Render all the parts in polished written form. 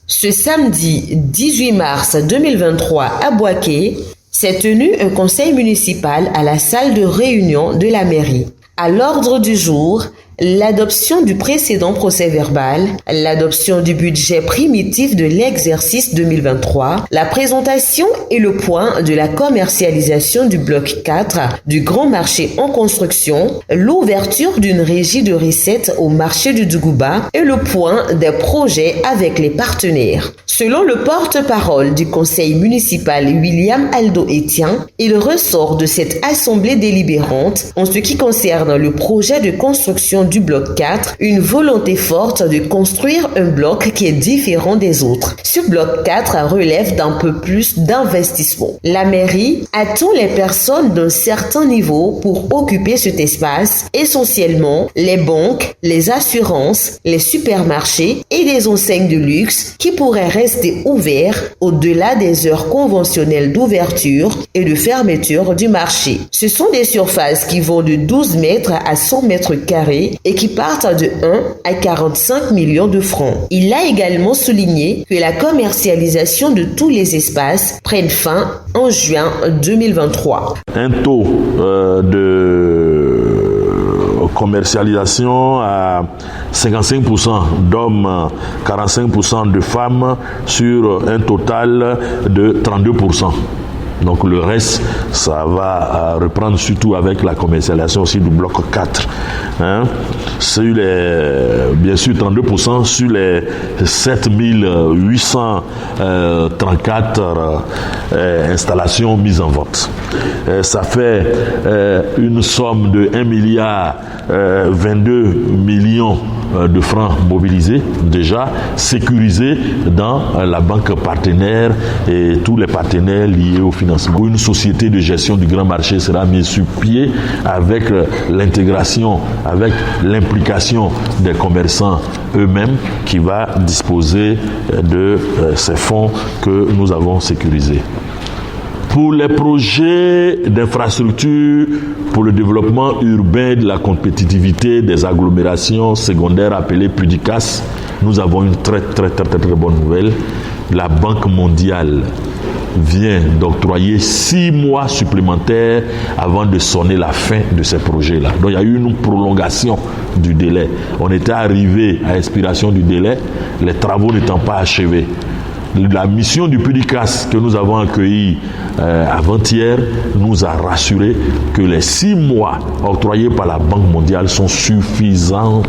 Ce samedi 18 mars 2023 à Bouaké, s'est tenu un conseil municipal à la salle de réunion de la mairie. À l'ordre du jour, l'adoption du précédent procès-verbal, l'adoption du budget primitif de l'exercice 2023, la présentation et le point de la commercialisation du bloc 4 du grand marché en construction, l'ouverture d'une régie de recettes au marché du Dougouba et le point des projets avec les partenaires. Selon le porte-parole du conseil municipal William Aldo Etienne, il ressort de cette assemblée délibérante, en ce qui concerne le projet de construction du bloc 4, une volonté forte de construire un bloc qui est différent des autres. Ce bloc 4 relève d'un peu plus d'investissement. La mairie attend les personnes d'un certain niveau pour occuper cet espace, essentiellement les banques, les assurances, les supermarchés et des enseignes de luxe qui pourraient rester ouverts au-delà des heures conventionnelles d'ouverture et de fermeture du marché. Ce sont des surfaces qui vont de 12 mètres à 100 mètres carrés et qui partent de 1 à 45 millions de francs. Il a également souligné que la commercialisation de tous les espaces prenne fin en juin 2023. Un taux de commercialisation à 55% d'hommes, 45% de femmes sur un total de 32%. Donc le reste, ça va reprendre surtout avec la commercialisation aussi du bloc 4. Bien sûr 32% sur les 7834 installations mises en vente. Ça fait une somme de 1 milliard 22 millions de francs mobilisés, déjà sécurisés dans la banque partenaire et tous les partenaires liés au financement. Une société de gestion du grand marché sera mise sur pied avec l'intégration, avec l'implication des commerçants eux-mêmes qui va disposer de ces fonds que nous avons sécurisés. Pour les projets d'infrastructure pour le développement urbain de la compétitivité des agglomérations secondaires appelées PUDICAS, nous avons une très bonne nouvelle. La Banque mondiale vient d'octroyer 6 mois supplémentaires avant de sonner la fin de ces projets-là. Donc il y a eu une prolongation du délai. On était arrivé à l'expiration du délai, les travaux n'étant pas achevés. La mission du PUDICAS que nous avons accueillie avant-hier nous a rassuré que les 6 mois octroyés par la Banque mondiale sont suffisants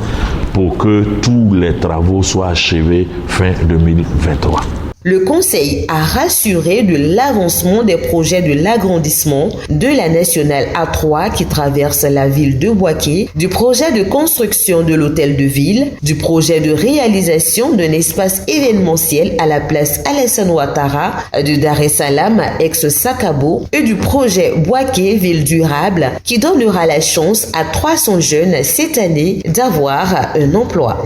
pour que tous les travaux soient achevés fin 2023. Le Conseil a rassuré de l'avancement des projets de l'agrandissement de la nationale A3 qui traverse la ville de Bouaké, du projet de construction de l'hôtel de ville, du projet de réalisation d'un espace événementiel à la place Alassane Ouattara de Dar es Salaam ex-Sakabo et du projet Bouaké Ville durable qui donnera la chance à 300 jeunes cette année d'avoir un emploi.